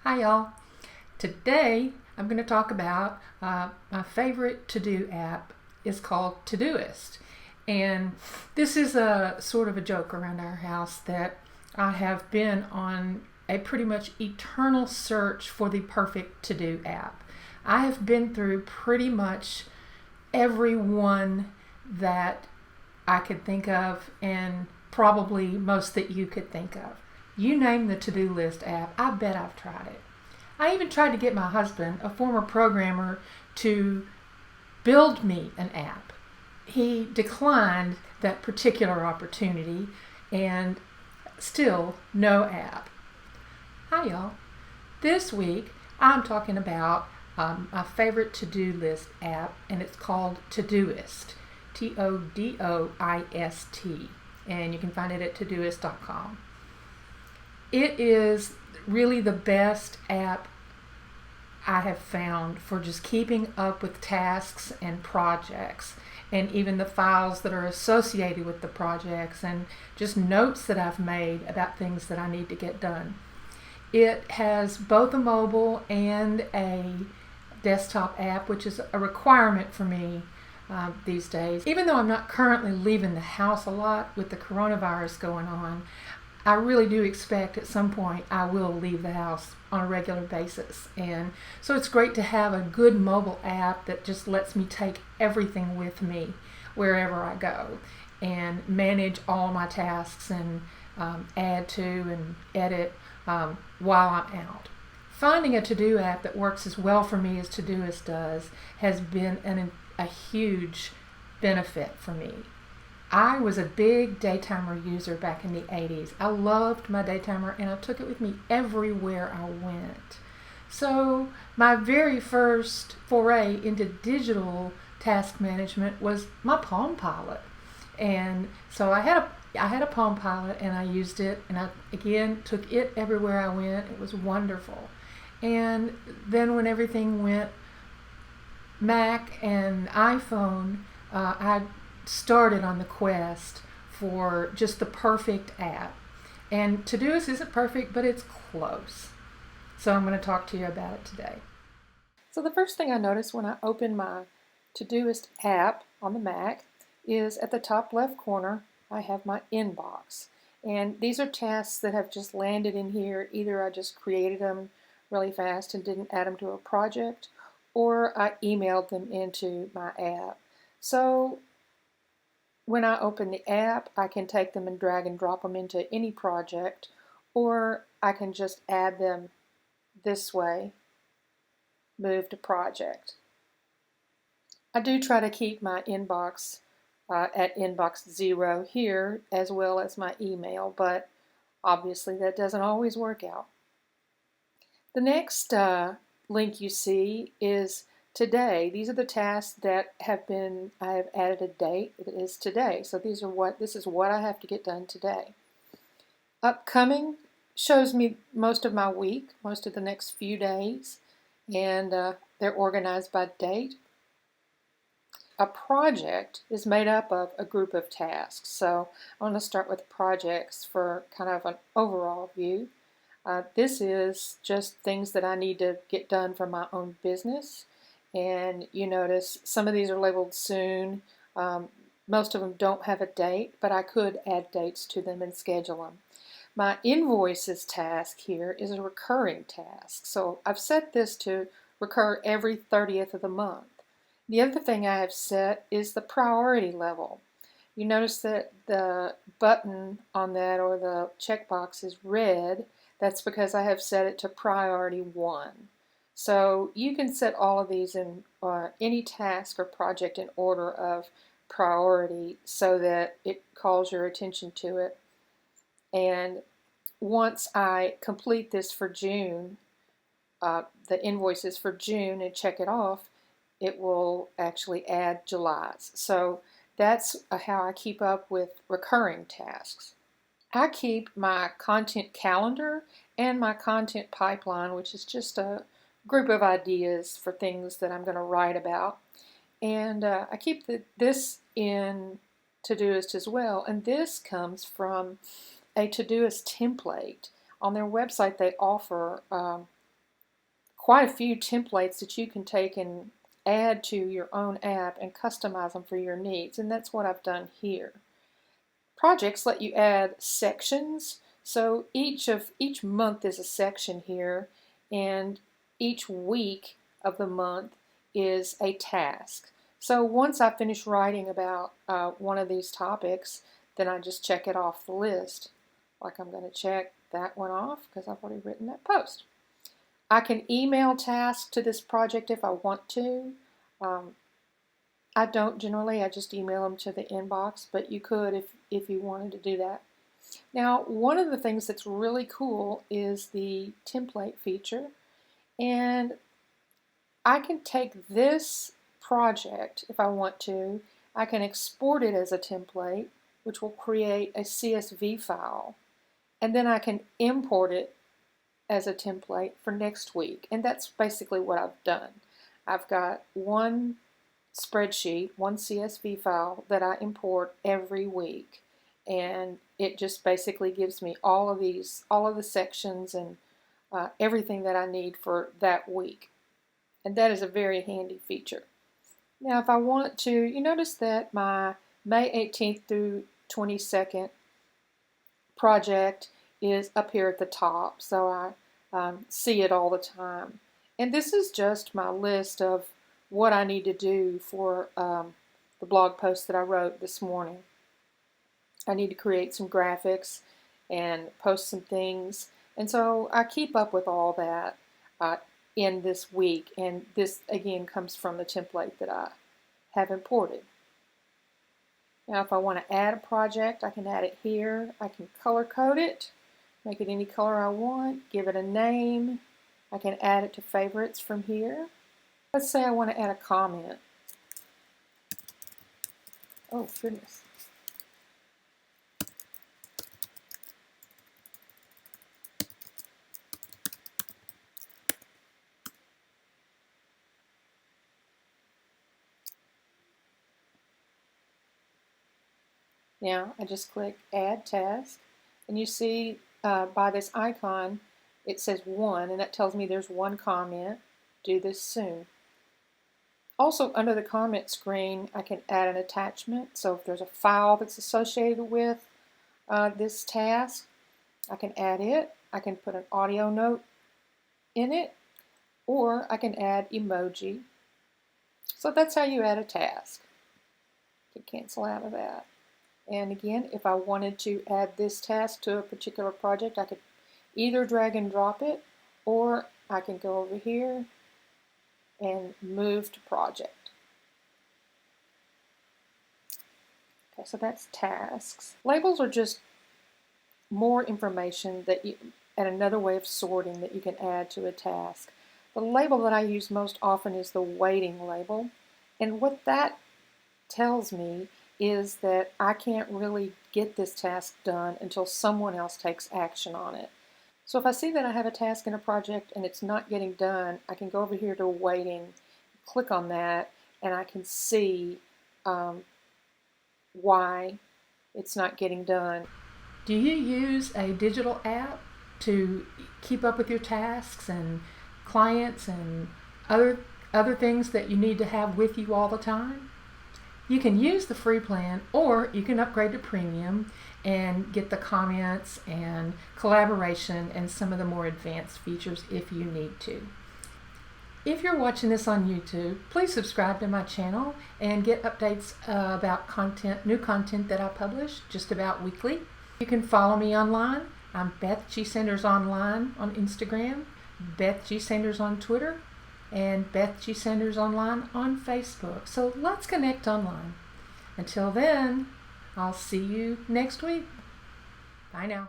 Hi y'all. Today I'm going to talk about my favorite to-do app is called Todoist. And this is a sort of a joke around our house that I have been on a pretty much eternal search for the perfect to-do app. I have been through pretty much every one that I could think of and probably most that you could think of. You name the to-do list app, I bet I've tried it. I even tried to get my husband, a former programmer, to build me an app. He declined that particular opportunity and still no app. Hi y'all. This week I'm talking about my favorite to-do list app, and it's called Todoist. Todoist. And you can find it at todoist.com. It is really the best app I have found for just keeping up with tasks and projects, and even the files that are associated with the projects, and just notes that I've made about things that I need to get done. It has both a mobile and a desktop app, which is a requirement for me these days. Even though I'm not currently leaving the house a lot with the coronavirus going on, I really do expect at some point I will leave the house on a regular basis. And so it's great to have a good mobile app that just lets me take everything with me wherever I go and manage all my tasks and add to and edit while I'm out. Finding a to-do app that works as well for me as Todoist does has been a huge benefit for me. I was a big daytimer user back in the 80s. I loved my daytimer and I took it with me everywhere I went. So my very first foray into digital task management was my Palm Pilot. And so I had a Palm Pilot and I used it, and I again took it everywhere I went. It was wonderful. And then when everything went Mac and iPhone, I started on the quest for just the perfect app. And Todoist isn't perfect, but it's close. So I'm going to talk to you about it today. So the first thing I noticed when I opened my Todoist app on the Mac is at the top left corner, I have my inbox. And these are tasks that have just landed in here. Either I just created them really fast and didn't add them to a project, or I emailed them into my app. So when I open the app, I can take them and drag and drop them into any project, or I can just add them this way, move to project. I do try to keep my inbox at inbox 0 here, as well as my email, but obviously that doesn't always work out. The next link you see is today. These are the tasks that I have added a date. It is today. So this is what I have to get done today. Upcoming shows me most of my week, most of the next few days, and they're organized by date. A project is made up of a group of tasks. So I want to start with projects for kind of an overall view. This is just things that I need to get done for my own business. And you notice some of these are labeled soon. Most of them don't have a date, but I could add dates to them and schedule them. My invoices task here is a recurring task. So I've set this to recur every 30th of the month. The other thing I have set is the priority level. You notice that the button on that, or the checkbox, is red. That's because I have set it to priority 1. So you can set all of these in any task or project in order of priority so that it calls your attention to it. And once I complete this for June, the invoices for June, and check it off, it will actually add July's. So that's how I keep up with recurring tasks. I keep my content calendar and my content pipeline, which is just a group of ideas for things that I'm going to write about. And I keep this in Todoist as well. And this comes from a Todoist template. On their website, they offer quite a few templates that you can take and add to your own app and customize them for your needs, and that's what I've done here. Projects let you add sections, so each month is a section here, and each week of the month is a task. So once I finish writing about one of these topics, then I just check it off the list. Like I'm going to check that one off because I've already written that post. I can email tasks to this project if I want to. I don't generally, I just email them to the inbox, but you could if you wanted to do that. Now, one of the things that's really cool is the template feature, and I can take this project if I want to. I can export it as a template, which will create a CSV file, and then I can import it as a template for next week, and that's basically what I've done. I've got one spreadsheet, one CSV file that I import every week, and it just basically gives me all of the sections and everything that I need for that week, and that is a very handy feature. Now if I want to, you notice that my May 18th through 22nd project is up here at the top, so I see it all the time, and this is just my list of what I need to do for the blog post that I wrote this morning. I need to create some graphics and post some things, and so I keep up with all that in this week, and this again comes from the template that I have imported. Now if I want to add a project, I can add it here. I can color code it, make it any color I want, give it a name. I can add it to favorites from here. Let's say I want to add a comment. Oh, goodness. Now I just click Add Task, and you see by this icon it says 1, and that tells me there's one comment. Do this soon. Also, under the comment screen, I can add an attachment. So if there's a file that's associated with this task, I can add it. I can put an audio note in it, or I can add emoji. So that's how you add a task. You can cancel out of that. And again, if I wanted to add this task to a particular project, I could either drag and drop it, or I can go over here and move to project. Okay, so that's tasks. Labels are just more information that and another way of sorting that you can add to a task. The label that I use most often is the waiting label, and what that tells me is that I can't really get this task done until someone else takes action on it. So if I see that I have a task in a project and it's not getting done, I can go over here to waiting, click on that, and I can see why it's not getting done. Do you use a digital app to keep up with your tasks and clients and other things that you need to have with you all the time? You can use the free plan, or you can upgrade to premium and get the comments and collaboration and some of the more advanced features if you need to. If you're watching this on YouTube, please subscribe to my channel and get updates about new content that I publish just about weekly. You can follow me online. I'm Beth G. Sanders Online on Instagram, Beth G. Sanders on Twitter, and Beth G. Sanders Online on Facebook. So let's connect online. Until then, I'll see you next week. Bye now.